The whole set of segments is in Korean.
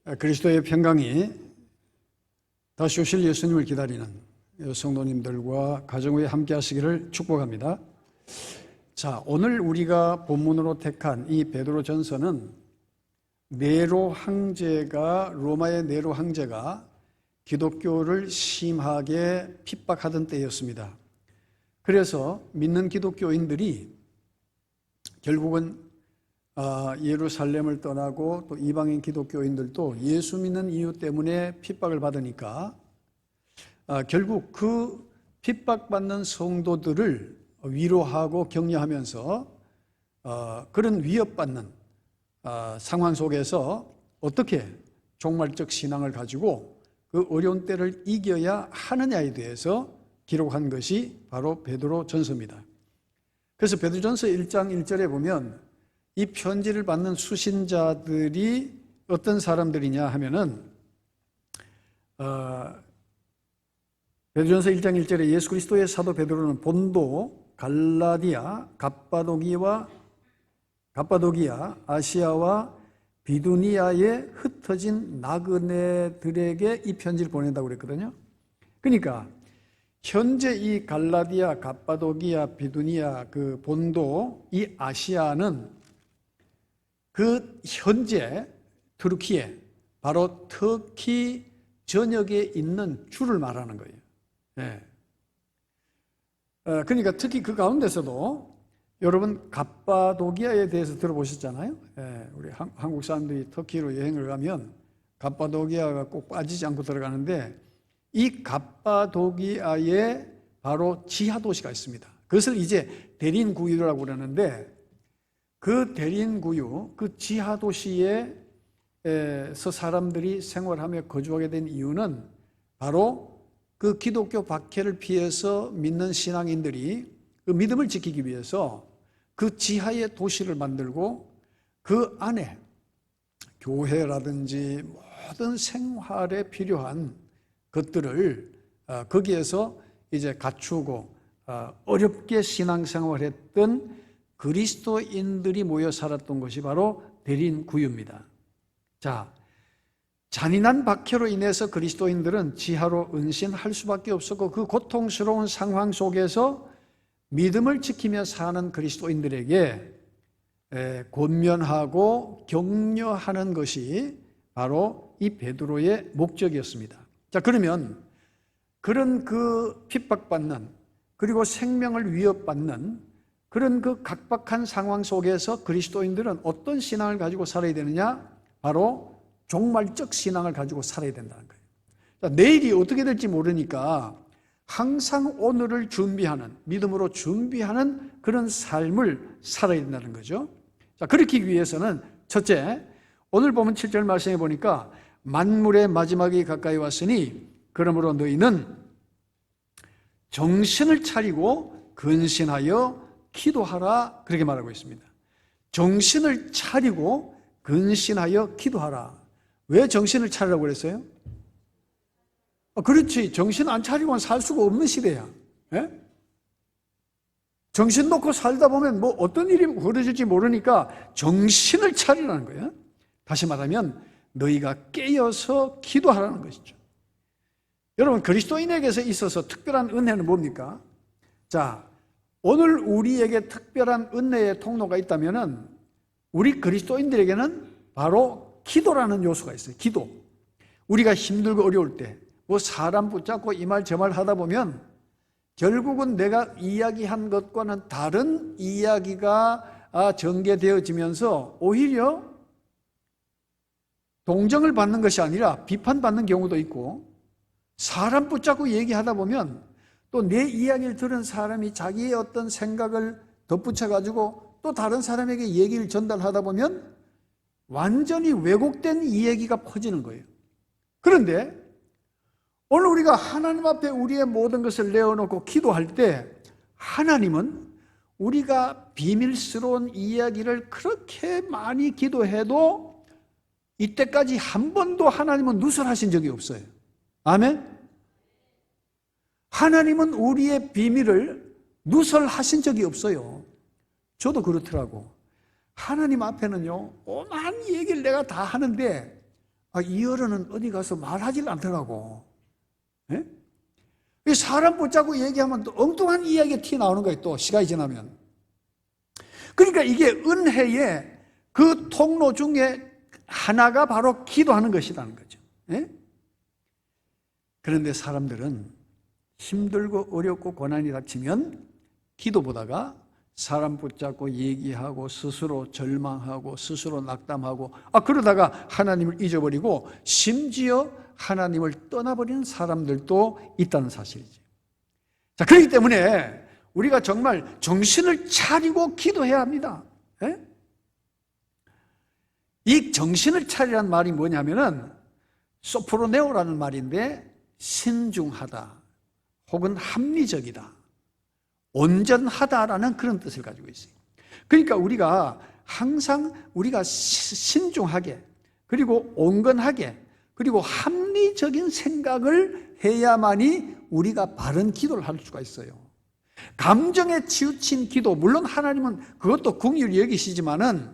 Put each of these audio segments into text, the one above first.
그리스도의 평강이 다시 오실 예수님을 기다리는 성도님들과 가정 위에 함께 하시기를 축복합니다. 자, 오늘 우리가 본문으로 택한 이 베드로 전서는 로마의 네로 황제가 기독교를 심하게 핍박하던 때였습니다. 그래서 믿는 기독교인들이 결국은 예루살렘을 떠나고 또 이방인 기독교인들도 예수 믿는 이유 때문에 핍박을 받으니까 결국 그 핍박받는 성도들을 위로하고 격려하면서 그런 위협받는 상황 속에서 어떻게 종말적 신앙을 가지고 그 어려운 때를 이겨야 하느냐에 대해서 기록한 것이 바로 베드로 전서입니다. 그래서 베드로 전서 1장 1절에 보면 이 편지를 받는 수신자들이 어떤 사람들이냐 하면은 베드로전서 1장 1절에 예수 그리스도의 사도 베드로는 본도, 갈라디아, 갑바도기아, 아시아와 비두니아에 흩어진 나그네들에게 이 편지를 보낸다고 그랬거든요. 그러니까 현재 이 갈라디아, 갑바도기아, 비두니아, 그 본도, 이 아시아는 그 현재 터키에 바로 터키 전역에 있는 주를 말하는 거예요. 네. 그러니까 특히 그 가운데서도 여러분 갑바도기아에 대해서 들어보셨잖아요. 네. 우리 한국 사람들이 터키로 여행을 가면 갑바도기아가 꼭 빠지지 않고 들어가는데 이 갑바도기아에 바로 지하도시가 있습니다. 그것을 이제 대린구유라고 그러는데 그 대린구유, 그 지하도시에서 사람들이 생활하며 거주하게 된 이유는 바로 그 기독교 박해를 피해서 믿는 신앙인들이 그 믿음을 지키기 위해서 그 지하의 도시를 만들고 그 안에 교회라든지 모든 생활에 필요한 것들을 거기에서 이제 갖추고 어렵게 신앙생활했던 그리스도인들이 모여 살았던 것이 바로 대린구유입니다. 자, 잔인한 박해로 인해서 그리스도인들은 지하로 은신할 수밖에 없었고 그 고통스러운 상황 속에서 믿음을 지키며 사는 그리스도인들에게 권면하고 격려하는 것이 바로 이 베드로의 목적이었습니다. 자, 그러면 그런 그 핍박받는 그리고 생명을 위협받는 그런 그 각박한 상황 속에서 그리스도인들은 어떤 신앙을 가지고 살아야 되느냐? 바로 종말적 신앙을 가지고 살아야 된다는 거예요. 자, 내일이 어떻게 될지 모르니까 항상 오늘을 준비하는, 믿음으로 준비하는 그런 삶을 살아야 된다는 거죠. 자, 그렇기 위해서는 첫째, 오늘 보면 7절 말씀해 보니까 만물의 마지막이 가까이 왔으니 그러므로 너희는 정신을 차리고 근신하여 기도하라, 그렇게 말하고 있습니다. 정신을 차리고 근신하여 기도하라. 왜 정신을 차리라고 그랬어요? 그렇지, 정신 안 차리고는 살 수가 없는 시대야. 예? 정신 놓고 살다 보면 뭐 어떤 일이 벌어질지 모르니까 정신을 차리라는 거예요. 다시 말하면 너희가 깨어서 기도하라는 것이죠. 여러분, 그리스도인에게서 있어서 특별한 은혜는 뭡니까? 자, 오늘 우리에게 특별한 은혜의 통로가 있다면은 우리 그리스도인들에게는 바로 기도라는 요소가 있어요. 기도. 우리가 힘들고 어려울 때 뭐 사람 붙잡고 이 말 저 말 하다 보면 결국은 내가 이야기한 것과는 다른 이야기가 전개되어지면서 오히려 동정을 받는 것이 아니라 비판받는 경우도 있고, 사람 붙잡고 얘기하다 보면 또 내 이야기를 들은 사람이 자기의 어떤 생각을 덧붙여가지고 또 다른 사람에게 얘기를 전달하다 보면 완전히 왜곡된 이 얘기가 퍼지는 거예요. 그런데 오늘 우리가 하나님 앞에 우리의 모든 것을 내어놓고 기도할 때 하나님은 우리가 비밀스러운 이야기를 그렇게 많이 기도해도 이때까지 한 번도 하나님은 누설하신 적이 없어요. 아멘? 하나님은 우리의 비밀을 누설하신 적이 없어요. 저도 그렇더라고. 하나님 앞에는요, 오만 얘기를 내가 다 하는데 이 어른은 어디 가서 말하질 않더라고. 예? 이 사람 붙잡고 얘기하면 또 엉뚱한 이야기가 튀어나오는 거예요. 또 시간이 지나면. 그러니까 이게 은혜의 그 통로 중에 하나가 바로 기도하는 것이라는 거죠. 예? 그런데 사람들은 힘들고 어렵고 고난이 닥치면 기도보다가 사람 붙잡고 얘기하고 스스로 절망하고 스스로 낙담하고 그러다가 하나님을 잊어버리고 심지어 하나님을 떠나버리는 사람들도 있다는 사실이죠. 자, 그렇기 때문에 우리가 정말 정신을 차리고 기도해야 합니다. 예? 이 정신을 차리라는 말이 뭐냐면은 소프로네오라는 말인데 신중하다 혹은 합리적이다, 온전하다라는 그런 뜻을 가지고 있어요. 그러니까 우리가 항상 우리가 신중하게 그리고 온건하게 그리고 합리적인 생각을 해야만이 우리가 바른 기도를 할 수가 있어요. 감정에 치우친 기도, 물론 하나님은 그것도 긍휼히 여기시지만은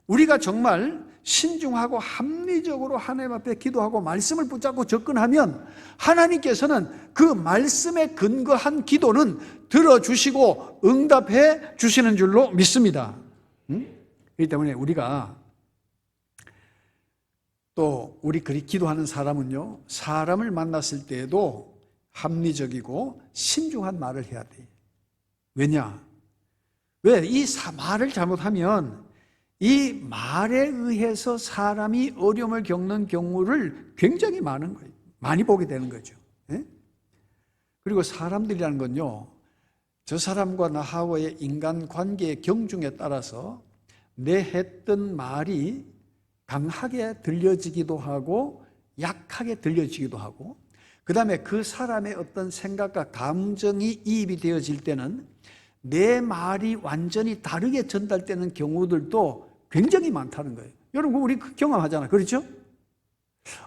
우리가 정말 신중하고 합리적으로 하나님 앞에 기도하고 말씀을 붙잡고 접근하면 하나님께서는 그 말씀에 근거한 기도는 들어주시고 응답해 주시는 줄로 믿습니다. 그렇기 때문에 우리가 또 우리 그리 기도하는 사람은요, 사람을 만났을 때에도 합리적이고 신중한 말을 해야 돼요. 왜냐? 왜? 이 말을 잘못하면 이 말에 의해서 사람이 어려움을 겪는 경우를 굉장히 많은 거예요. 많이 보게 되는 거죠. 예? 그리고 사람들이라는 건요, 저 사람과 나하고의 인간관계의 경중에 따라서 내 했던 말이 강하게 들려지기도 하고 약하게 들려지기도 하고, 그 다음에 그 사람의 어떤 생각과 감정이 이입이 되어질 때는 내 말이 완전히 다르게 전달되는 경우들도 굉장히 많다는 거예요. 여러분, 우리 경험하잖아요. 그렇죠?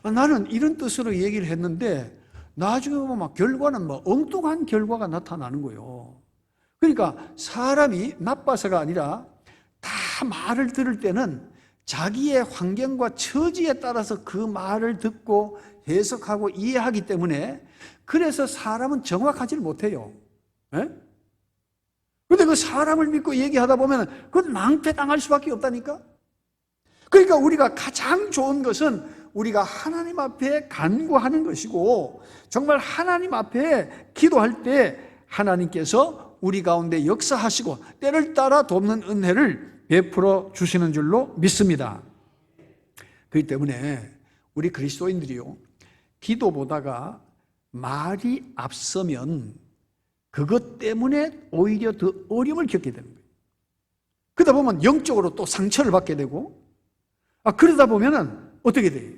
나는 이런 뜻으로 얘기를 했는데 나중에 보면 막 결과는 뭐 엉뚱한 결과가 나타나는 거예요. 그러니까 사람이 나빠서가 아니라 다 말을 들을 때는 자기의 환경과 처지에 따라서 그 말을 듣고 해석하고 이해하기 때문에 그래서 사람은 정확하지를 못해요. 그런데 그 사람을 믿고 얘기하다 보면 그건 낭패당할 수밖에 없다니까. 그러니까 우리가 가장 좋은 것은 우리가 하나님 앞에 간구하는 것이고, 정말 하나님 앞에 기도할 때 하나님께서 우리 가운데 역사하시고 때를 따라 돕는 은혜를 베풀어 주시는 줄로 믿습니다. 그렇기 때문에 우리 그리스도인들이요, 기도보다가 말이 앞서면 그것 때문에 오히려 더 어려움을 겪게 되는 거예요. 그러다 보면 영적으로 또 상처를 받게 되고, 그러다 보면은 어떻게 돼요?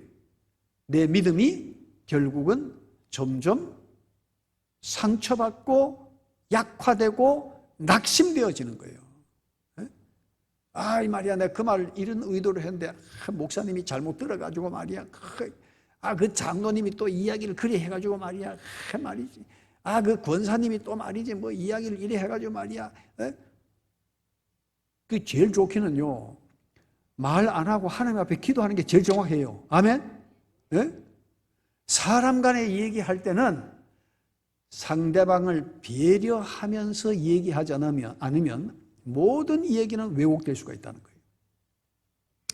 내 믿음이 결국은 점점 상처받고 약화되고 낙심되어지는 거예요. 이 말이야, 내가 그 말을 이런 의도로 했는데 목사님이 잘못 들어가지고 말이야. 그 장로님이 또 이야기를 그리 해가지고 말이야. 말이지. 그 권사님이 또 말이지. 뭐 이야기를 이래 해가지고 말이야. 그 제일 좋기는요, 말 안 하고 하나님 앞에 기도하는 게 제일 정확해요. 아멘? 사람 간에 얘기할 때는 상대방을 배려하면서 얘기하지 않으면 모든 얘기는 왜곡될 수가 있다는 거예요.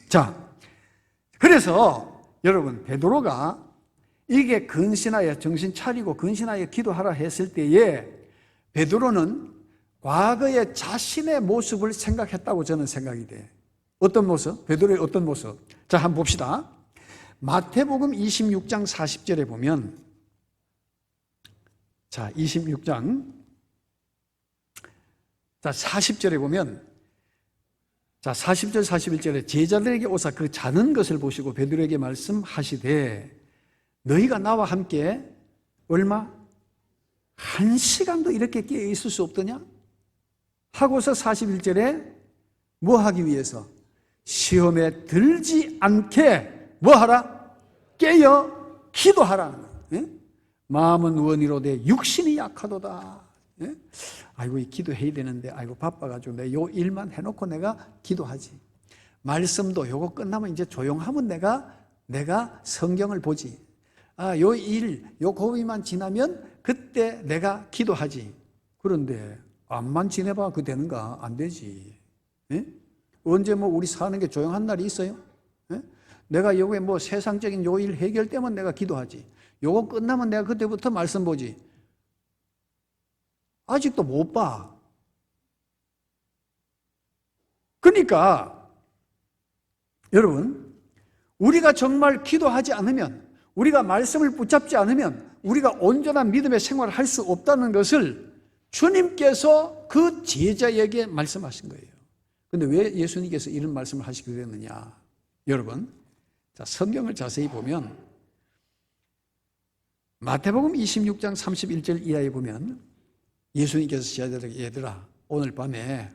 자, 그래서 여러분, 베드로가 이게 근신하여 정신 차리고 근신하여 기도하라 했을 때에 베드로는 과거의 자신의 모습을 생각했다고 저는 생각이 돼요. 어떤 모습? 베드로의 어떤 모습? 자, 한번 봅시다. 마태복음 26장 40절에 보면, 자, 26장 40절에 보면, 40절 41절에 제자들에게 오사 그 자는 것을 보시고 베드로에게 말씀하시되 너희가 나와 함께 얼마? 1시간도 이렇게 깨어 있을 수 없더냐? 하고서 41절에 뭐 하기 위해서? 시험에 들지 않게 뭐 하라? 깨어 기도하라. 마음은 원이로되 육신이 약하도다. 아이고, 이 기도해야 되는데 바빠가지고 내가 요 일만 해놓고 내가 기도하지. 말씀도 요거 끝나면 이제 조용하면 내가 내가 성경을 보지. 요 일, 요 고비만 지나면 그때 내가 기도하지. 그런데 암만 지내봐 그 되는가? 안 되지. 예? 언제 뭐 우리 사는 게 조용한 날이 있어요? 예? 내가 요게 뭐 세상적인 요 일 해결되면 내가 기도하지. 요거 끝나면 내가 그때부터 말씀 보지. 아직도 못 봐. 그러니까 여러분, 우리가 정말 기도하지 않으면, 우리가 말씀을 붙잡지 않으면 우리가 온전한 믿음의 생활을 할 수 없다는 것을 주님께서 그 제자에게 말씀하신 거예요. 그런데 왜 예수님께서 이런 말씀을 하시게 됐느냐? 여러분, 자, 성경을 자세히 보면 마태복음 26장 31절 이하에 보면 예수님께서 제자들에게 얘들아 오늘 밤에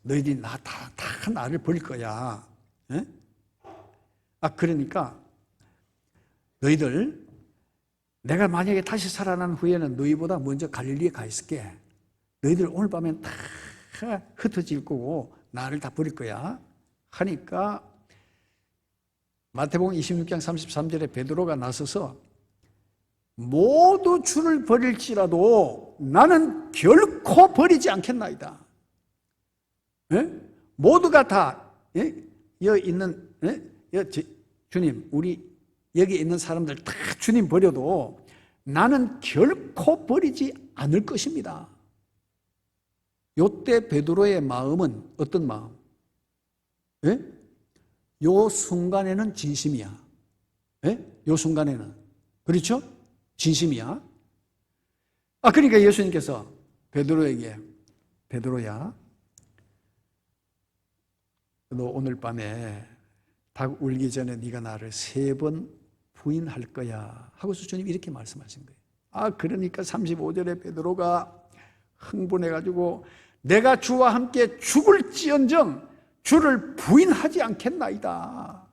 너희들이 다 나를 버릴 거야. 에? 그러니까 너희들 내가 만약에 다시 살아난 후에는 너희보다 먼저 갈릴리에 가 있을게. 너희들 오늘 밤엔 다 흩어질 거고 나를 다 버릴 거야. 하니까 마태복음 26장 33절에 베드로가 나서서 모두 주를 버릴지라도 나는 결코 버리지 않겠나이다. 예? 모두가 다 여기 있는 주님 우리 여기 있는 사람들 다 주님 버려도 나는 결코 버리지 않을 것입니다. 요때 베드로의 마음은 어떤 마음? 예? 요 순간에는 진심이야. 예? 요 순간에는 그렇죠? 진심이야. 그러니까 예수님께서 베드로에게 베드로야 너 오늘 밤에 닭 울기 전에 네가 나를 3번 부인할 거야 하고서 주님 이렇게 말씀하신 거예요. 그러니까 35절에 베드로가 흥분해가지고 내가 주와 함께 죽을지언정 주를 부인하지 않겠나이다.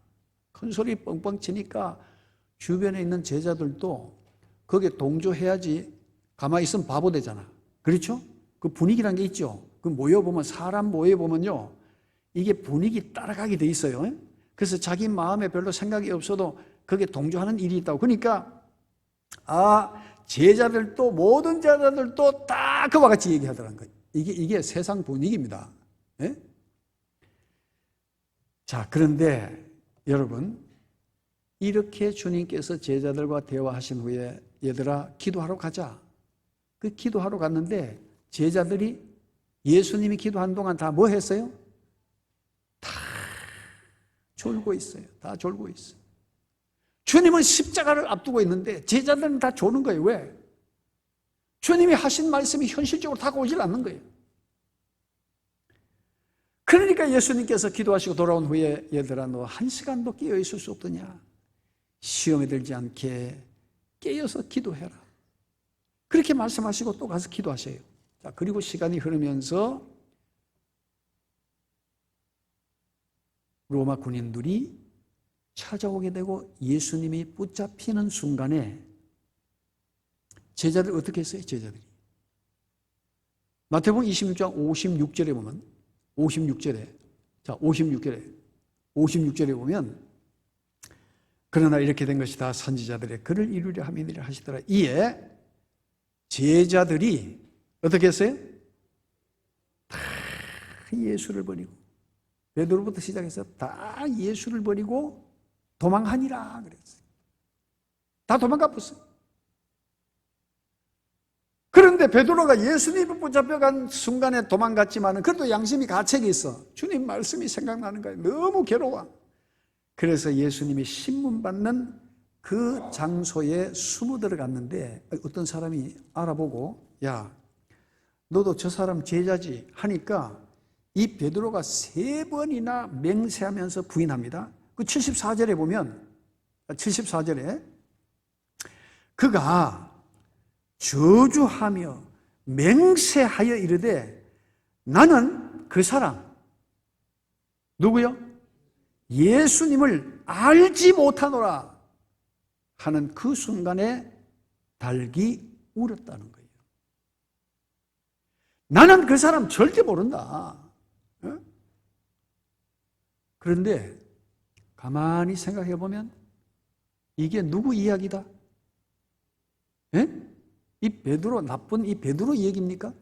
큰 소리 뻥뻥 치니까 주변에 있는 제자들도 거기에 동조해야지 가만히 있으면 바보 되잖아. 그렇죠? 그 분위기란 게 있죠. 그 모여보면 사람 모여보면요 이게 분위기 따라가게 돼 있어요. 그래서 자기 마음에 별로 생각이 없어도 거기에 동조하는 일이 있다고. 그러니까 제자들도 모든 제자들도 다 그와 같이 얘기하더라는 거예요. 이게 세상 분위기입니다. 예? 자, 그런데 여러분 이렇게 주님께서 제자들과 대화하신 후에 얘들아 기도하러 가자. 그 기도하러 갔는데 제자들이 예수님이 기도한 동안 다 뭐 했어요? 다 졸고 있어요. 다 졸고 있어요. 주님은 십자가를 앞두고 있는데 제자들은 다 조는 거예요. 왜? 주님이 하신 말씀이 현실적으로 다가오질 않는 거예요. 그러니까 예수님께서 기도하시고 돌아온 후에 얘들아 너 1시간도 깨어 있을 수 없더냐? 시험에 들지 않게 깨어서 기도해라. 그렇게 말씀하시고 또 가서 기도하셔요. 자, 그리고 시간이 흐르면서 로마 군인들이 찾아오게 되고 예수님이 붙잡히는 순간에 제자들 어떻게 했어요? 제자들이 마태복음 26장 56절에 보면 56절에 보면 그러나 이렇게 된 것이다 선지자들의 글을 이루려 함이니라 하시더라. 이에 제자들이 어떻게 했어요? 다 예수를 버리고 베드로부터 시작해서 다 예수를 버리고 도망하니라 그랬어요. 다 도망가 버렸어요. 그런데 베드로가 예수님을 붙잡혀간 순간에 도망갔지만 그래도 양심이 가책이 있어. 주님 말씀이 생각나는 거예요. 너무 괴로워. 그래서 예수님이 신문받는 그 장소에 숨어 들어갔는데 어떤 사람이 알아보고 야 너도 저 사람 제자지 하니까 이 베드로가 3번이나 맹세하면서 부인합니다. 그 74절에 보면 74절에 그가 저주하며 맹세하여 이르되 나는 그 사람 누구요? 예수님을 알지 못하노라 하는 그 순간에 닭이 울었다는 거예요. 나는 그 사람 절대 모른다. 그런데 가만히 생각해 보면 이게 누구 이야기다? 예? 이 베드로, 나쁜 이 베드로 얘기입니까?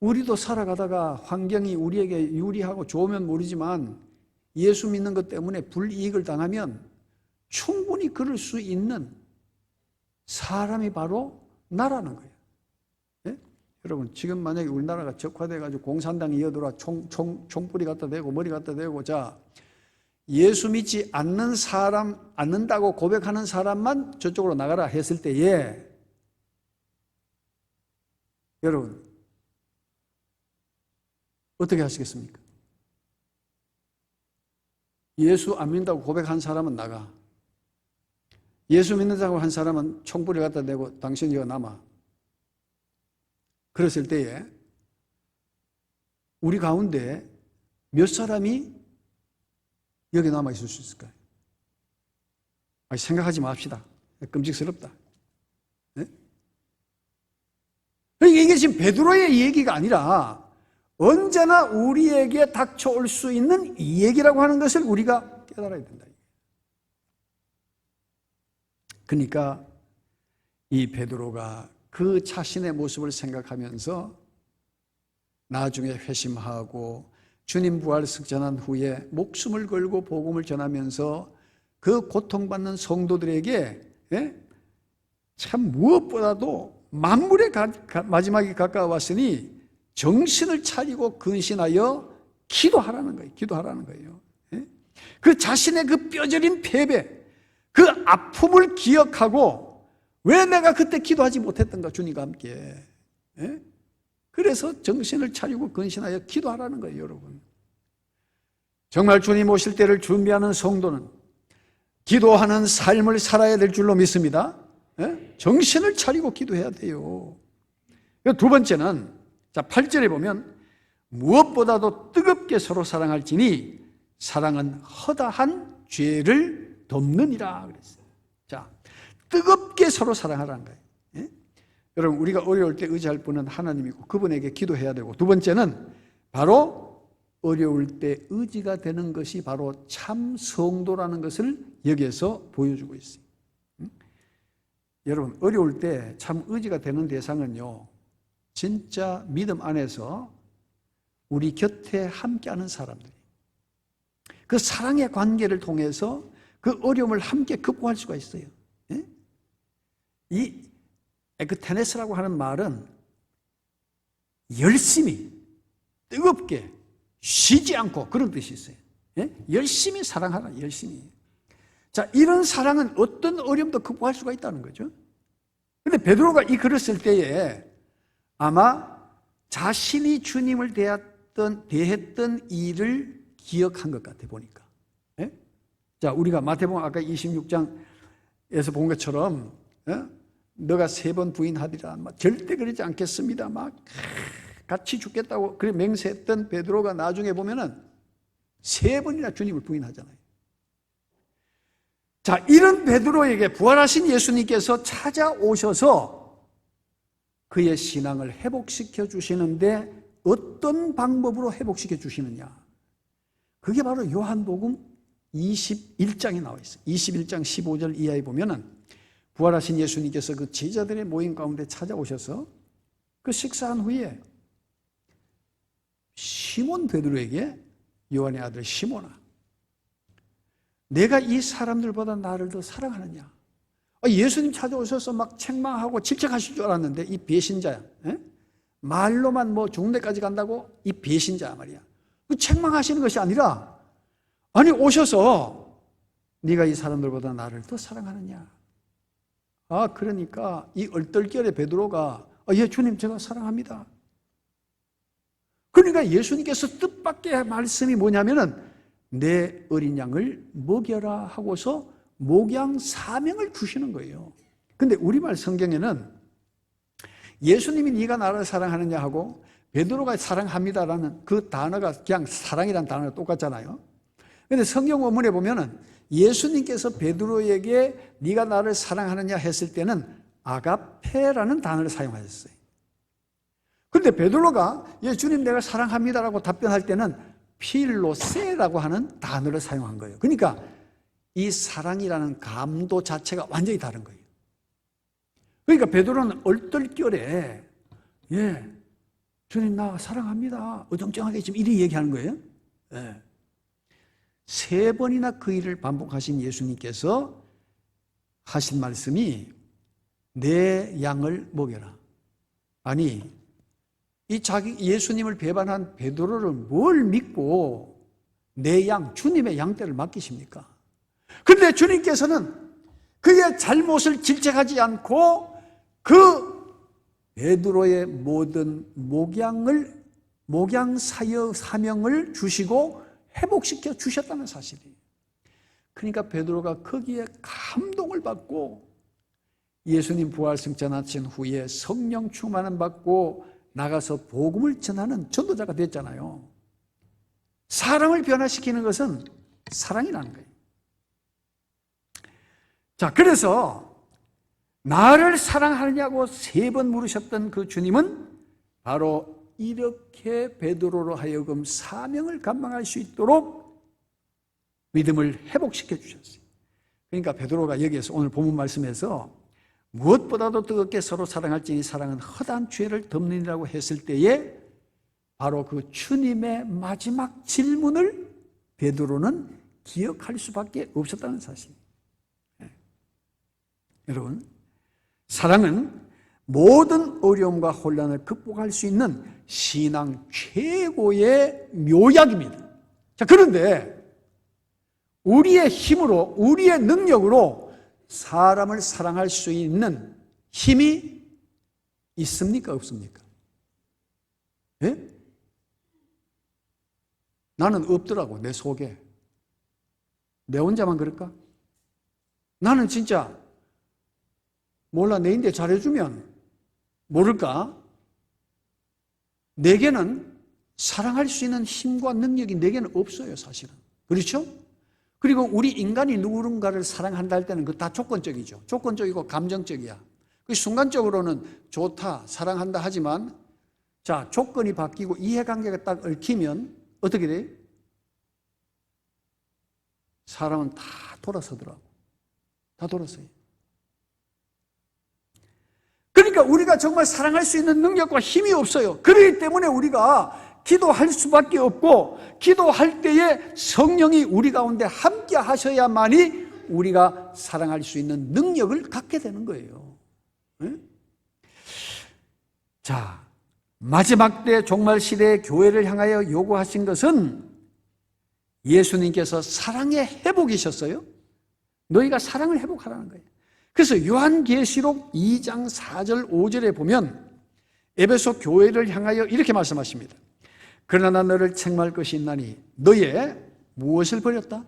우리도 살아가다가 환경이 우리에게 유리하고 좋으면 모르지만 예수 믿는 것 때문에 불이익을 당하면 충분히 그럴 수 있는 사람이 바로 나라는 거예요. 예? 여러분, 지금 만약에 우리나라가 적화돼가지고 공산당이 이어들어 총뿌리 갖다 대고 머리 갖다 대고, 자, 예수 믿지 않는 사람, 않는다고 고백하는 사람만 저쪽으로 나가라 했을 때에, 여러분, 어떻게 하시겠습니까? 예수 안 믿는다고 고백한 사람은 나가. 예수 믿는다고 한 사람은 총불을 갖다 대고 당신 여기 남아. 그랬을 때에 우리 가운데 몇 사람이 여기 남아 있을 수 있을까요? 생각하지 맙시다. 끔찍스럽다. 네? 이게 지금 베드로의 얘기가 아니라 언제나 우리에게 닥쳐올 수 있는 이 얘기라고 하는 것을 우리가 깨달아야 된다. 그러니까 이 베드로가 그 자신의 모습을 생각하면서 나중에 회심하고 주님 부활 승천한 후에 목숨을 걸고 복음을 전하면서 그 고통받는 성도들에게, 참 무엇보다도 만물의 마지막이 가까워왔으니 정신을 차리고 근신하여 기도하라는 거예요. 기도하라는 거예요. 그 자신의 그 뼈저린 패배, 그 아픔을 기억하고 왜 내가 그때 기도하지 못했던가, 주님과 함께. 그래서 정신을 차리고 근신하여 기도하라는 거예요, 여러분. 정말 주님 오실 때를 준비하는 성도는 기도하는 삶을 살아야 될 줄로 믿습니다. 정신을 차리고 기도해야 돼요. 두 번째는, 자, 8절에 보면 무엇보다도 뜨겁게 서로 사랑할지니 사랑은 허다한 죄를 덮느니라 그랬어요. 자, 뜨겁게 서로 사랑하라는 거예요. 여러분, 우리가 어려울 때 의지할 분은 하나님이고 그분에게 기도해야 되고, 두 번째는 바로 어려울 때 의지가 되는 것이 바로 참 성도라는 것을 여기에서 보여주고 있어요. 여러분, 어려울 때 참 의지가 되는 대상은요, 진짜 믿음 안에서 우리 곁에 함께하는 사람들이, 그 사랑의 관계를 통해서 그 어려움을 함께 극복할 수가 있어요. 이 에크테네스라고 하는 말은 열심히, 뜨겁게, 쉬지 않고, 그런 뜻이 있어요. 열심히 사랑하라, 열심히. 자, 이런 사랑은 어떤 어려움도 극복할 수가 있다는 거죠. 그런데 베드로가 이 글을 쓸 때에 아마 자신이 주님을 대했던 일을 기억한 것 같아, 보니까. 자, 우리가 마태복음 아까 26장에서 본 것처럼, 너가 3번 부인하리라, 절대 그러지 않겠습니다, 막 같이 죽겠다고 그래 맹세했던 베드로가 나중에 보면은 3번이나 주님을 부인하잖아요. 자, 이런 베드로에게 부활하신 예수님께서 찾아오셔서 그의 신앙을 회복시켜 주시는데 어떤 방법으로 회복시켜 주시느냐, 그게 바로 요한복음 21장에 나와 있어요. 21장 15절 이하에 보면은 부활하신 예수님께서 그 제자들의 모임 가운데 찾아오셔서 그 식사한 후에 시몬 베드로에게, 요한의 아들 시몬아, 내가 이 사람들보다 나를 더 사랑하느냐? 예수님 찾아오셔서 막 책망하고 질책하실 줄 알았는데 이 배신자야. 말로만 뭐 죽는 데까지 간다고? 이 배신자야 말이야. 그 책망하시는 것이 아니라, 아니 오셔서 네가 이 사람들보다 나를 더 사랑하느냐? 그러니까 이 얼떨결에 베드로가 예, 주님 제가 사랑합니다. 그러니까 예수님께서 뜻밖의 말씀이 뭐냐면은 내 어린 양을 먹여라 하고서 목양 사명을 주시는 거예요. 근데 우리말 성경에는 예수님이 네가 나를 사랑하느냐 하고 베드로가 사랑합니다라는 그 단어가 그냥 사랑이라는 단어가 똑같잖아요. 근데 성경 원문에 보면은 예수님께서 베드로에게 네가 나를 사랑하느냐 했을 때는 아가페라는 단어를 사용하셨어요. 그런데 베드로가 예, 주님 내가 사랑합니다라고 답변할 때는 필로세라고 하는 단어를 사용한 거예요. 그러니까 이 사랑이라는 감도 자체가 완전히 다른 거예요. 그러니까 베드로는 얼떨결에 주님 나 사랑합니다. 어정쩡하게 지금 이리 얘기하는 거예요. 예. 3번이나 그 일을 반복하신 예수님께서 하신 말씀이 내 양을 먹여라. 아니 이 예수님을 배반한 베드로를 뭘 믿고 내 양, 주님의 양떼를 맡기십니까? 그런데 주님께서는 그의 잘못을 질책하지 않고 그 베드로의 모든 목양 사명을 주시고 회복시켜 주셨다는 사실이에요. 그러니까 베드로가 거기에 감동을 받고 예수님 부활승 전하신 후에 성령 충만을 받고 나가서 복음을 전하는 전도자가 됐잖아요. 사람을 변화시키는 것은 사랑이라는 거예요. 자, 그래서 나를 사랑하느냐고 3번 물으셨던 그 주님은 바로 이렇게 베드로로 하여금 사명을 감당할 수 있도록 믿음을 회복시켜 주셨어요. 그러니까 베드로가 여기에서 오늘 본문 말씀에서 무엇보다도 뜨겁게 서로 사랑할지니 사랑은 허다한 죄를 덮느니라고 했을 때에 바로 그 주님의 마지막 질문을 베드로는 기억할 수밖에 없었다는 사실. 여러분, 사랑은 모든 어려움과 혼란을 극복할 수 있는 신앙 최고의 묘약입니다. 자, 그런데 우리의 힘으로, 우리의 능력으로 사람을 사랑할 수 있는 힘이 있습니까? 없습니까? 예? 나는 없더라고, 내 속에. 내 혼자만 그럴까? 나는 진짜 몰라, 내인데 잘해주면 모를까? 내게는 사랑할 수 있는 힘과 능력이 내게는 없어요, 사실은. 그렇죠? 그리고 우리 인간이 누군가를 사랑한다 할 때는 그 다 조건적이죠. 조건적이고 감정적이야. 그 순간적으로는 좋다, 사랑한다 하지만 자, 조건이 바뀌고 이해관계가 딱 얽히면 어떻게 돼요? 사람은 다 돌아서더라고. 다 돌아서요. 그러니까 우리가 정말 사랑할 수 있는 능력과 힘이 없어요. 그렇기 때문에 우리가 기도할 수밖에 없고, 기도할 때에 성령이 우리 가운데 함께 하셔야만이 우리가 사랑할 수 있는 능력을 갖게 되는 거예요. 네? 자, 마지막 때 종말 시대의 교회를 향하여 요구하신 것은 예수님께서 사랑의 회복이셨어요. 너희가 사랑을 회복하라는 거예요. 그래서 요한계시록 2장 4절 5절에 보면 에베소 교회를 향하여 이렇게 말씀하십니다. 그러나 너를 책망할 것이 있나니 너의 무엇을 버렸다?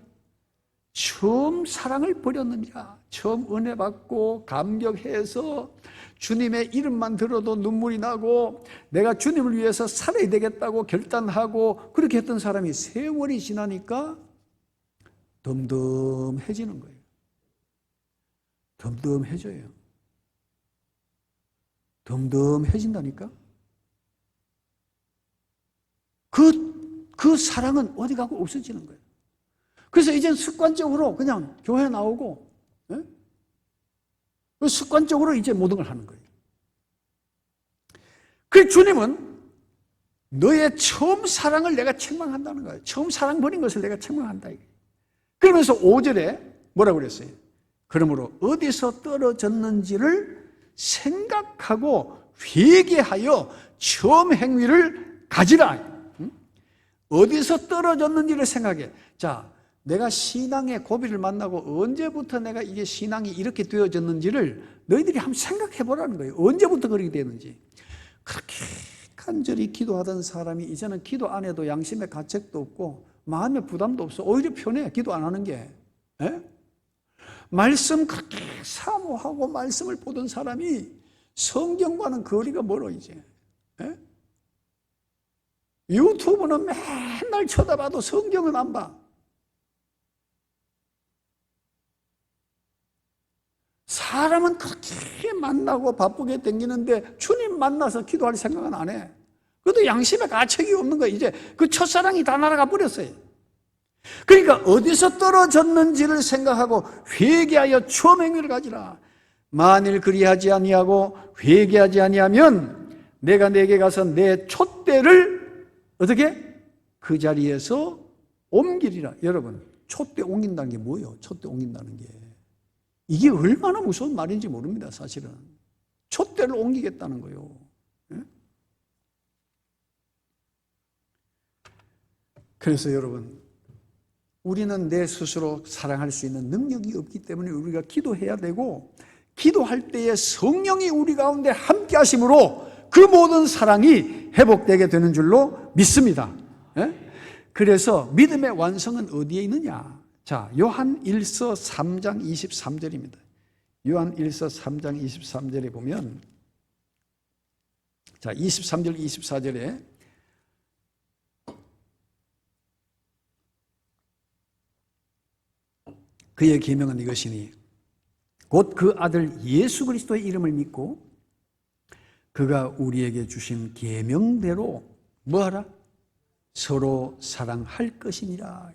처음 사랑을 버렸느니라. 처음 은혜 받고 감격해서 주님의 이름만 들어도 눈물이 나고 내가 주님을 위해서 살아야 되겠다고 결단하고 그렇게 했던 사람이 세월이 지나니까 덤덤해지는 거예요. 덤덤해져요. 덤덤해진다니까? 그 사랑은 어디 가고 없어지는 거예요. 그래서 이젠 습관적으로 그냥 교회 나오고, 습관적으로 이제 모든 걸 하는 거예요. 그 주님은 너의 처음 사랑을 내가 책망한다는 거예요. 처음 사랑 버린 것을 내가 책망한다. 그러면서 5절에 뭐라고 그랬어요? 그러므로 어디서 떨어졌는지를 생각하고 회개하여 처음 행위를 가지라. 어디서 떨어졌는지를 생각해. 자, 내가 신앙의 고비를 만나고 언제부터 내가 이게 신앙이 이렇게 되어졌는지를 너희들이 한번 생각해 보라는 거예요. 언제부터 그렇게 되는지. 그렇게 간절히 기도하던 사람이 이제는 기도 안 해도 양심의 가책도 없고 마음의 부담도 없어. 오히려 편해, 기도 안 하는 게. 에? 말씀 그렇게 사모하고 말씀을 보던 사람이 성경과는 거리가 멀어 이제. 에? 유튜브는 맨날 쳐다봐도 성경은 안 봐. 사람은 그렇게 만나고 바쁘게 댕기는데 주님 만나서 기도할 생각은 안 해. 그것도 양심에 가책이 없는 거예요. 이제 그 첫사랑이 다 날아가 버렸어요. 그러니까 어디서 떨어졌는지를 생각하고 회개하여 추험 행위를 가지라. 만일 그리하지 아니하고 회개하지 아니하면 내가 내게 가서 내 촛대를 어떻게? 그 자리에서 옮기리라. 여러분, 촛대 옮긴다는 게 뭐예요? 촛대 옮긴다는 게 이게 얼마나 무서운 말인지 모릅니다. 사실은 촛대를 옮기겠다는 거예요. 그래서 여러분, 우리는 내 스스로 사랑할 수 있는 능력이 없기 때문에 우리가 기도해야 되고, 기도할 때에 성령이 우리 가운데 함께 하심으로 그 모든 사랑이 회복되게 되는 줄로 믿습니다. 그래서 믿음의 완성은 어디에 있느냐? 자, 요한 1서 3장 23절입니다. 요한 1서 3장 23절에 보면, 자, 23절 24절에 그의 계명은 이것이니 곧 그 아들 예수 그리스도의 이름을 믿고 그가 우리에게 주신 계명대로 뭐하라? 서로 사랑할 것이니라.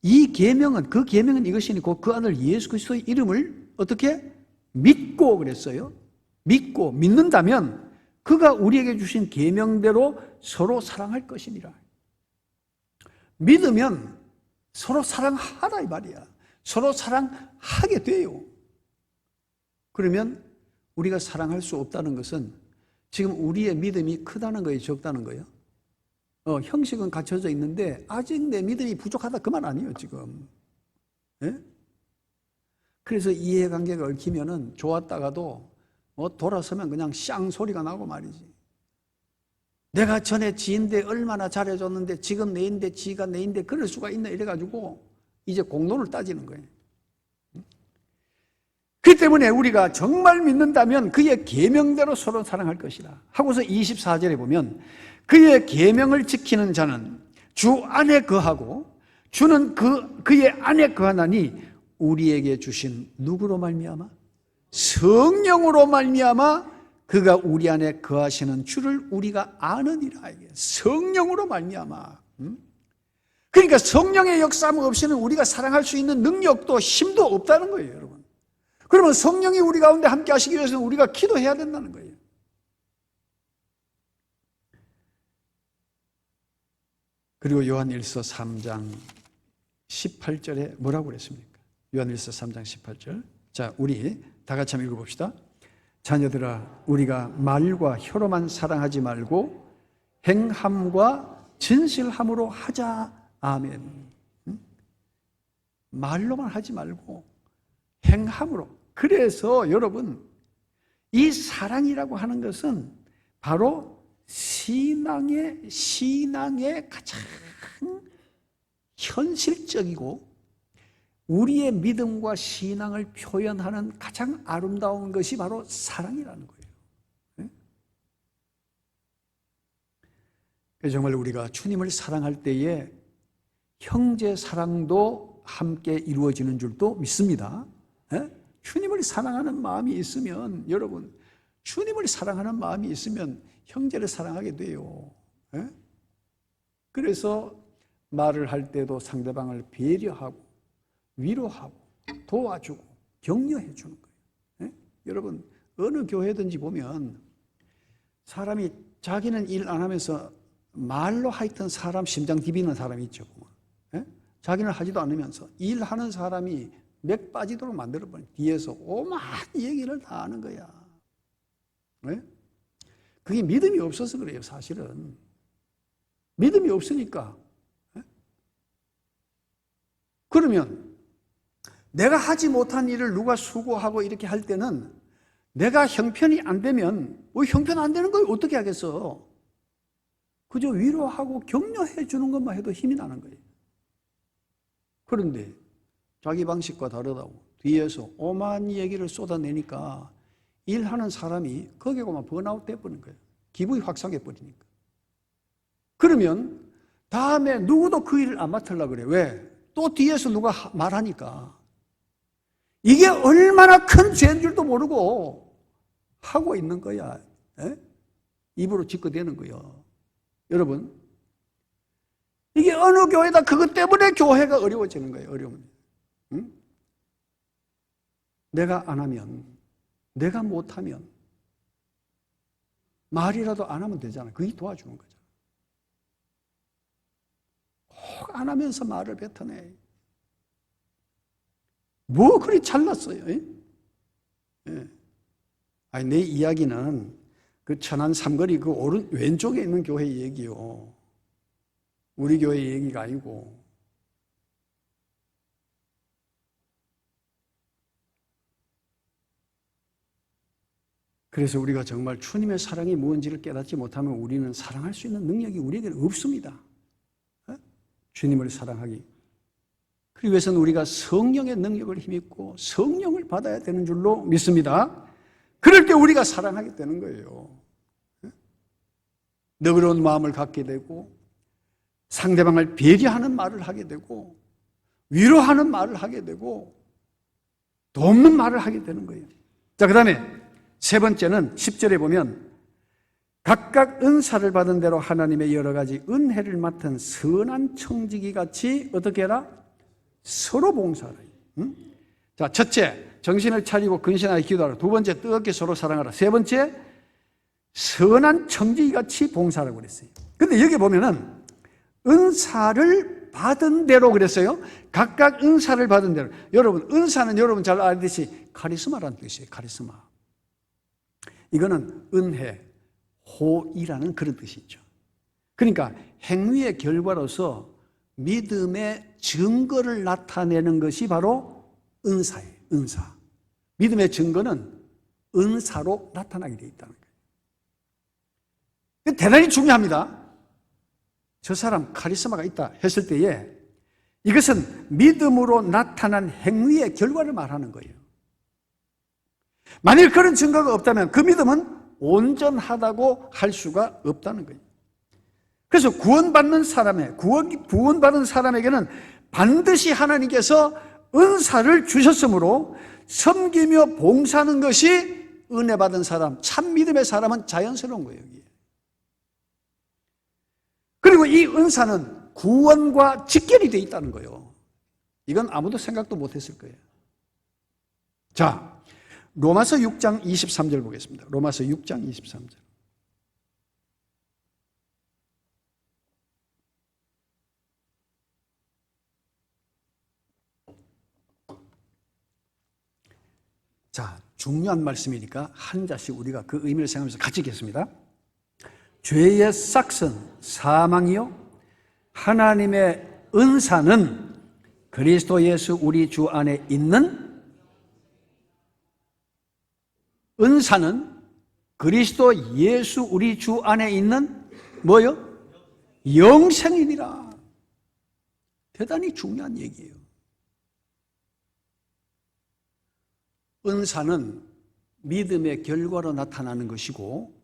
이 계명은, 그 계명은 이것이니 곧 그 아들 예수 그리스도의 이름을 어떻게? 믿고 그랬어요. 믿고 믿는다면 그가 우리에게 주신 계명대로 서로 사랑할 것이니라. 믿으면 서로 사랑하라 이 말이야. 서로 사랑하게 돼요. 그러면 우리가 사랑할 수 없다는 것은 지금 우리의 믿음이 크다는 거예요, 적다는 거예요? 형식은 갖춰져 있는데 아직 내 믿음이 부족하다 그 말 아니에요 지금. 예? 그래서 이해관계가 얽히면은 좋았다가도 돌아서면 그냥 쌍 소리가 나고 말이지. 내가 전에 지인데 얼마나 잘해줬는데 지금 내인데 지가 내인데 그럴 수가 있나 이래가지고 이제 공론을 따지는 거예요. 그렇기 때문에 우리가 정말 믿는다면 그의 계명대로 서로 사랑할 것이라 하고서 24절에 보면 그의 계명을 지키는 자는 주 안에 거하고 주는 그의 안에 거하나니 우리에게 주신 누구로 말미암아? 성령으로 말미암아 그가 우리 안에 거하시는 주를 우리가 아느니라. 성령으로 말미암아. 그러니까 성령의 역사함 없이는 우리가 사랑할 수 있는 능력도 힘도 없다는 거예요, 여러분. 그러면 성령이 우리 가운데 함께 하시기 위해서는 우리가 기도해야 된다는 거예요. 그리고 요한일서 3장 18절에 뭐라고 그랬습니까? 요한일서 3장 18절. 자, 우리 다 같이 한번 읽어봅시다. 자녀들아, 우리가 말과 혀로만 사랑하지 말고 행함과 진실함으로 하자. 아멘. 말로만 하지 말고 행함으로. 그래서 여러분, 이 사랑이라고 하는 것은 바로 신앙의 가장 현실적이고 우리의 믿음과 신앙을 표현하는 가장 아름다운 것이 바로 사랑이라는 거예요. 그래서 정말 우리가 주님을 사랑할 때에 형제 사랑도 함께 이루어지는 줄도 믿습니다. 주님을 사랑하는 마음이 있으면, 여러분, 주님을 사랑하는 마음이 있으면 형제를 사랑하게 돼요. 그래서 말을 할 때도 상대방을 배려하고 위로하고 도와주고 격려해 주는 거예요. 여러분, 어느 교회든지 보면 사람이 자기는 일 안 하면서 말로 하여튼 사람 심장 디비는 사람이 있죠. 자기는 하지도 않으면서 일하는 사람이 맥 빠지도록 만들어버린 뒤에서 오만 얘기를 다 하는 거야. 그게 믿음이 없어서 그래요, 사실은. 믿음이 없으니까. 그러면 내가 하지 못한 일을 누가 수고하고 이렇게 할 때는 내가 형편이 안 되면 형편 안 되는 걸 어떻게 하겠어? 그저 위로하고 격려해 주는 것만 해도 힘이 나는 거예요. 그런데 자기 방식과 다르다고 뒤에서 오만 얘기를 쏟아내니까 일하는 사람이 거기에만 번아웃 돼버린 거예요. 기분이 확상해 버리니까. 그러면 다음에 누구도 그 일을 안 맡으려고 그래. 왜? 또 뒤에서 누가 말하니까. 이게 얼마나 큰 죄인 줄도 모르고 하고 있는 거야. 입으로 짓거대는 거예요. 여러분, 이게 어느 교회다 그것 때문에 교회가 어려워지는 거예요. 어려운. 응? 내가 안 하면, 내가 못하면 말이라도 안 하면 되잖아. 그게 도와주는 거죠. 꼭 안 하면서 말을 뱉어내. 뭐 그리 잘났어요. 예. 아니, 내 이야기는 그 천안 삼거리 그 왼쪽에 있는 교회 얘기요. 우리 교회 얘기가 아니고. 그래서 우리가 정말 주님의 사랑이 무엇인지를 깨닫지 못하면 우리는 사랑할 수 있는 능력이 우리에게는 없습니다. 주님을 사랑하기. 그리고 위해서는 우리가 성령의 능력을 힘입고 성령을 받아야 되는 줄로 믿습니다. 그럴 때 우리가 사랑하게 되는 거예요. 너그러운 마음을 갖게 되고 상대방을 배려하는 말을 하게 되고 위로하는 말을 하게 되고 돕는 말을 하게 되는 거예요. 자, 그 다음에 세 번째는 10절에 보면 각각 은사를 받은 대로 하나님의 여러 가지 은혜를 맡은 선한 청지기 같이 어떻게 해라? 서로 봉사하라. 응? 자, 첫째, 정신을 차리고 근신하여 기도하라. 두 번째, 뜨겁게 서로 사랑하라. 세 번째, 선한 청지기 같이 봉사하라고 그랬어요. 근데 여기 보면은 은사를 받은 대로 그랬어요. 각각 은사를 받은 대로. 여러분, 은사는 여러분 잘 알듯이 카리스마라는 뜻이에요. 카리스마. 이거는 은혜, 호의라는 그런 뜻이 있죠. 그러니까 행위의 결과로서 믿음의 증거를 나타내는 것이 바로 은사예요. 은사. 믿음의 증거는 은사로 나타나게 되어 있다는 거예요. 대단히 중요합니다. 저 사람 카리스마가 있다 했을 때에 이것은 믿음으로 나타난 행위의 결과를 말하는 거예요. 만일 그런 증거가 없다면 그 믿음은 온전하다고 할 수가 없다는 거예요. 그래서 구원받는 사람에게는 반드시 하나님께서 은사를 주셨으므로 섬기며 봉사하는 것이 은혜 받은 사람, 참 믿음의 사람은 자연스러운 거예요. 여기에. 그리고 이 은사는 구원과 직결이 되어 있다는 거예요. 이건 아무도 생각도 못했을 거예요. 자, 로마서 6장 23절 보겠습니다. 로마서 6장 23절. 자, 중요한 말씀이니까 한 자씩 우리가 그 의미를 생각하면서 같이 읽겠습니다. 죄의 싹은 사망이요 하나님의 은사는 그리스도 예수 우리 주 안에 있는 은사는 그리스도 예수 우리 주 안에 있는 뭐요? 영생이니라. 대단히 중요한 얘기예요. 은사는 믿음의 결과로 나타나는 것이고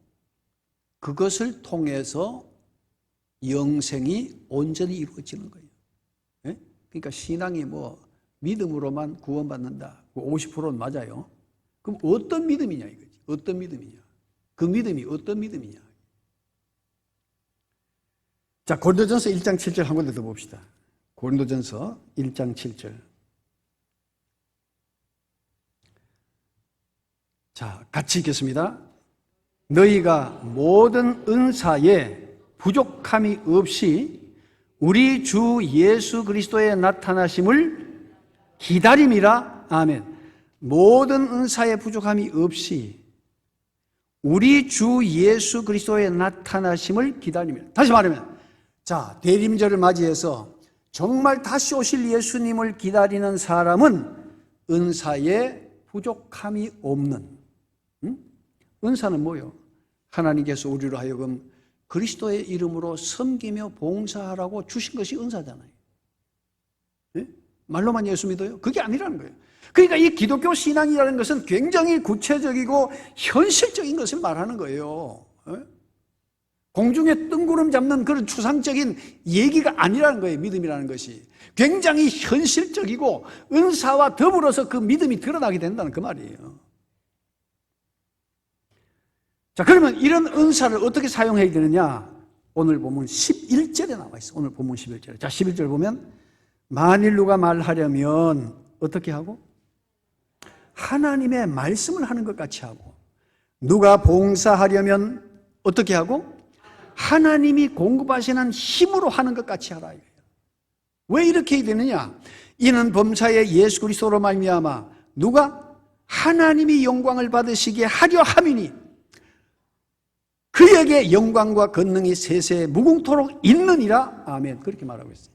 그것을 통해서 영생이 온전히 이루어지는 거예요. 네? 그러니까 신앙이 뭐 믿음으로만 구원받는다. 50%는 맞아요. 그럼 어떤 믿음이냐 이거지. 어떤 믿음이냐. 그 믿음이 어떤 믿음이냐. 자, 고린도전서 1장 7절 한 군데 더 봅시다. 고린도전서 1장 7절. 자, 같이 읽겠습니다. 너희가 모든 은사에 부족함이 없이 우리 주 예수 그리스도의 나타나심을 기다림이라. 아멘. 모든 은사에 부족함이 없이 우리 주 예수 그리스도의 나타나심을 기다림이라. 다시 말하면, 자, 대림절을 맞이해서 정말 다시 오실 예수님을 기다리는 사람은 은사에 부족함이 없는. 은사는 뭐요? 하나님께서 우리로 하여금 그리스도의 이름으로 섬기며 봉사하라고 주신 것이 은사잖아요. 네? 말로만 예수 믿어요? 그게 아니라는 거예요. 그러니까 이 기독교 신앙이라는 것은 굉장히 구체적이고 현실적인 것을 말하는 거예요. 네? 공중에 뜬구름 잡는 그런 추상적인 얘기가 아니라는 거예요. 믿음이라는 것이 굉장히 현실적이고 은사와 더불어서 그 믿음이 드러나게 된다는 그 말이에요. 자, 그러면 이런 은사를 어떻게 사용해야 되느냐? 오늘 본문 11절에 나와 있어. 오늘 본문 11절에. 자, 11절 보면 만일 누가 말하려면 어떻게 하고? 하나님의 말씀을 하는 것 같이 하고, 누가 봉사하려면 어떻게 하고? 하나님이 공급하시는 힘으로 하는 것 같이 하라. 왜 이렇게 해야 되느냐? 이는 범사에 예수 그리스도로 말미암아 누가 하나님이 영광을 받으시게 하려 함이니 그에게 영광과 권능이 세세에 무궁토록 있느니라. 아멘. 그렇게 말하고 있어요.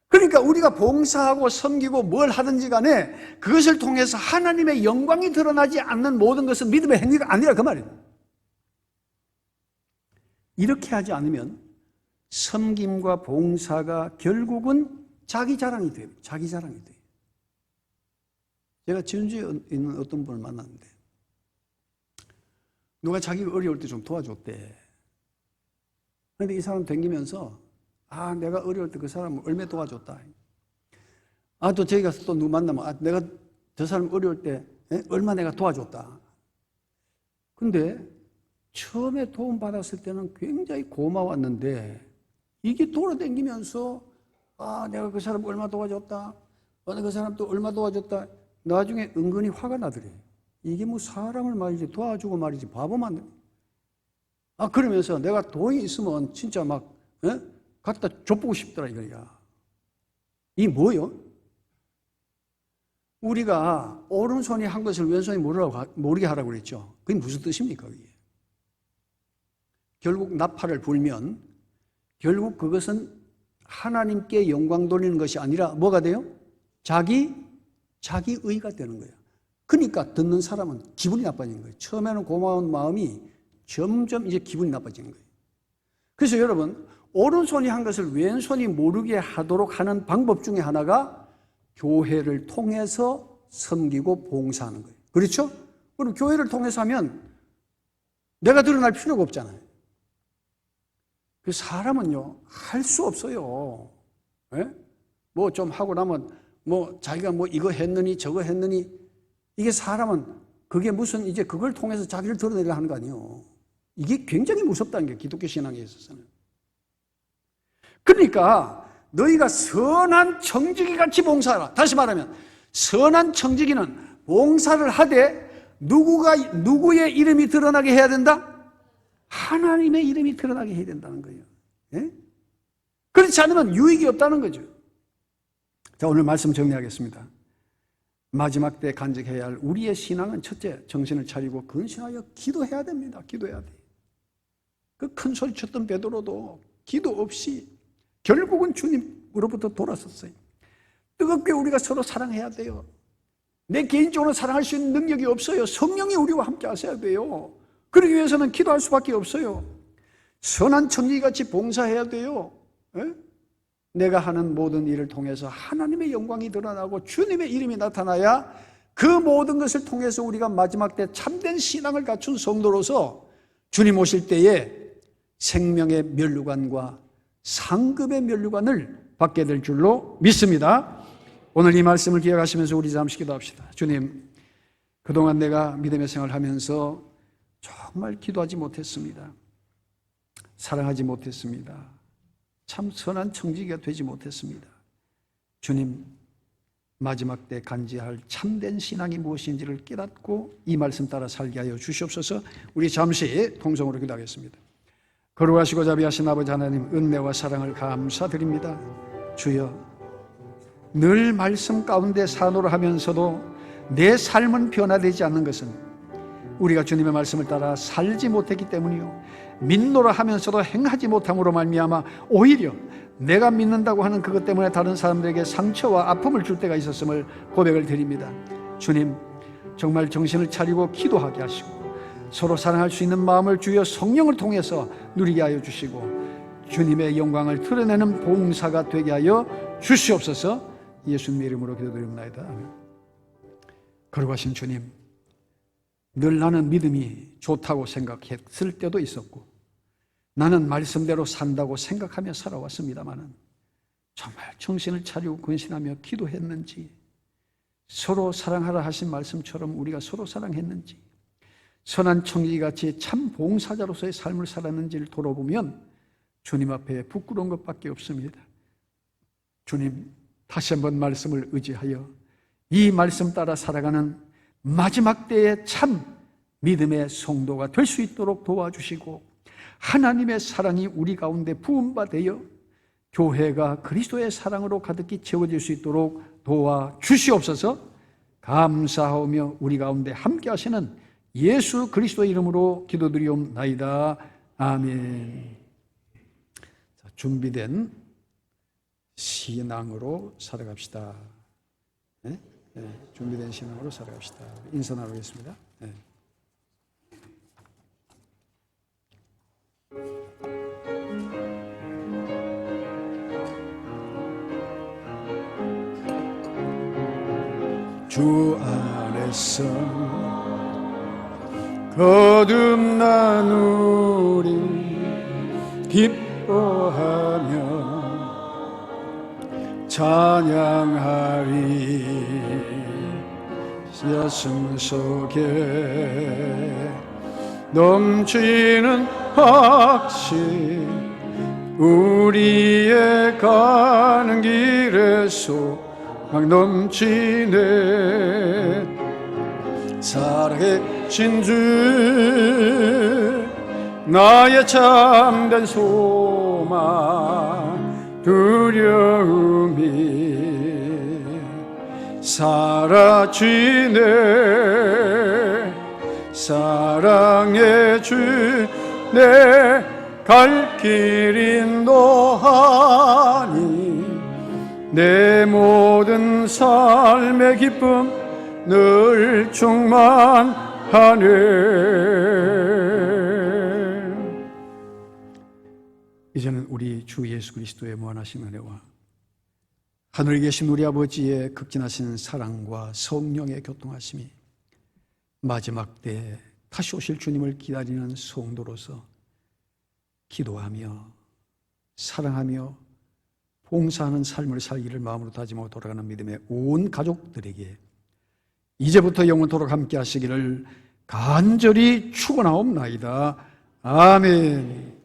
그러니까 우리가 봉사하고 섬기고 뭘 하든지 간에 그것을 통해서 하나님의 영광이 드러나지 않는 모든 것은 믿음의 행위가 아니라 그 말이에요. 이렇게 하지 않으면 섬김과 봉사가 결국은 자기 자랑이 돼요. 자기 자랑이 돼요. 제가 전주에 있는 어떤 분을 만났는데 누가 자기가 어려울 때 좀 도와줬대. 그런데 이 사람 댕기면서 내가 어려울 때 그 사람을 얼마 도와줬다. 또 저기 가서 또 누구 만나면 내가 저 사람 어려울 때 얼마 내가 도와줬다. 근데 처음에 도움 받았을 때는 굉장히 고마웠는데 이게 돌아다니면서 내가 그 사람 얼마 도와줬다. 내가 그 사람 또 얼마 도와줬다. 나중에 은근히 화가 나더래. 이게 뭐 사람을 말이지 도와주고 말이지 바보만. 그러면서 내가 돈이 있으면 진짜 막 갖다 줘보고 싶더라 이거야. 이 뭐요? 우리가 오른손이 한 것을 왼손이 모르게 하라고 그랬죠. 그게 무슨 뜻입니까? 그게? 결국 나팔을 불면 결국 그것은 하나님께 영광 돌리는 것이 아니라 뭐가 돼요? 자기의가 되는 거예요. 그러니까 듣는 사람은 기분이 나빠지는 거예요. 처음에는 고마운 마음이 점점 이제 기분이 나빠지는 거예요. 그래서 여러분, 오른손이 한 것을 왼손이 모르게 하도록 하는 방법 중에 하나가 교회를 통해서 섬기고 봉사하는 거예요. 그렇죠? 그럼 교회를 통해서 하면 내가 드러날 필요가 없잖아요. 그 사람은요, 할 수 없어요. 뭐 좀 하고 나면 자기가 이거 했느니 저거 했느니, 이게 사람은 그게 무슨 이제 그걸 통해서 자기를 드러내려 하는 거 아니에요. 이게 굉장히 무섭다는 게 기독교 신앙에 있어서는. 그러니까 너희가 선한 청지기 같이 봉사하라. 다시 말하면 선한 청지기는 봉사를 하되 누구의 이름이 드러나게 해야 된다? 하나님의 이름이 드러나게 해야 된다는 거예요. 그렇지 않으면 유익이 없다는 거죠. 자, 오늘 말씀 정리하겠습니다. 마지막 때 간직해야 할 우리의 신앙은 첫째, 정신을 차리고 근신하여 기도해야 됩니다. 기도해야 돼요. 그 큰 소리 쳤던 베드로도 기도 없이 결국은 주님으로부터 돌아섰어요. 뜨겁게 우리가 서로 사랑해야 돼요. 내 개인적으로 사랑할 수 있는 능력이 없어요. 성령이 우리와 함께 하셔야 돼요. 그러기 위해서는 기도할 수밖에 없어요. 선한 청지기같이 봉사해야 돼요. 내가 하는 모든 일을 통해서 하나님의 영광이 드러나고 주님의 이름이 나타나야 그 모든 것을 통해서 우리가 마지막 때 참된 신앙을 갖춘 성도로서 주님 오실 때에 생명의 면류관과 상급의 면류관을 받게 될 줄로 믿습니다. 오늘 이 말씀을 기억하시면서 우리 잠시 기도합시다. 주님, 그동안 내가 믿음의 생활을 하면서 정말 기도하지 못했습니다. 사랑하지 못했습니다. 참 선한 청지기가 되지 못했습니다. 주님, 마지막 때 간직할 참된 신앙이 무엇인지를 깨닫고 이 말씀 따라 살게 하여 주시옵소서. 우리 잠시 통성으로 기도하겠습니다. 거룩하시고 자비하신 아버지 하나님, 은혜와 사랑을 감사드립니다. 주여, 늘 말씀 가운데 산호를 하면서도 내 삶은 변화되지 않는 것은 우리가 주님의 말씀을 따라 살지 못했기 때문이요, 믿노라 하면서도 행하지 못함으로 말미암아 오히려 내가 믿는다고 하는 그것 때문에 다른 사람들에게 상처와 아픔을 줄 때가 있었음을 고백을 드립니다. 주님, 정말 정신을 차리고 기도하게 하시고 서로 사랑할 수 있는 마음을 주여 성령을 통해서 누리게 하여 주시고 주님의 영광을 드러내는 봉사가 되게 하여 주시옵소서. 예수님의 이름으로 기도드립니다. 아멘. 거룩하신 주님, 늘 나는 믿음이 좋다고 생각했을 때도 있었고 나는 말씀대로 산다고 생각하며 살아왔습니다마는 정말 정신을 차리고 근신하며 기도했는지, 서로 사랑하라 하신 말씀처럼 우리가 서로 사랑했는지, 선한 청지기같이 참 봉사자로서의 삶을 살았는지를 돌아보면 주님 앞에 부끄러운 것밖에 없습니다. 주님, 다시 한번 말씀을 의지하여 이 말씀 따라 살아가는 마지막 때의 참 믿음의 성도가 될 수 있도록 도와주시고, 하나님의 사랑이 우리 가운데 부음바 되어 교회가 그리스도의 사랑으로 가득히 채워질 수 있도록 도와주시옵소서. 감사하며 우리 가운데 함께 하시는 예수 그리스도의 이름으로 기도드리옵나이다. 아멘. 자, 준비된 신앙으로 살아갑시다. 네? 네, 준비된 신앙으로 살아갑시다. 인사 나누겠습니다. 네. 주 안에서 거듭난 우리 기뻐하며 찬양하리. 가슴 속에 넘치는 확신, 우리의 가는 길에 소망 넘치네. 살아계신 주 나의 참된 소망, 두려움이 사라지네. 사랑의 주 내 갈 길 인도하니, 내 모든 삶의 기쁨 늘 충만하네. 이제는 우리 주 예수 그리스도의 무한하신 은혜와 하늘에 계신 우리 아버지의 극진하신 사랑과 성령의 교통하심이 마지막 때 다시 오실 주님을 기다리는 성도로서 기도하며 사랑하며 봉사하는 삶을 살기를 마음으로 다짐하고 돌아가는 믿음의 온 가족들에게 이제부터 영원토록 함께 하시기를 간절히 축원하옵나이다. 아멘.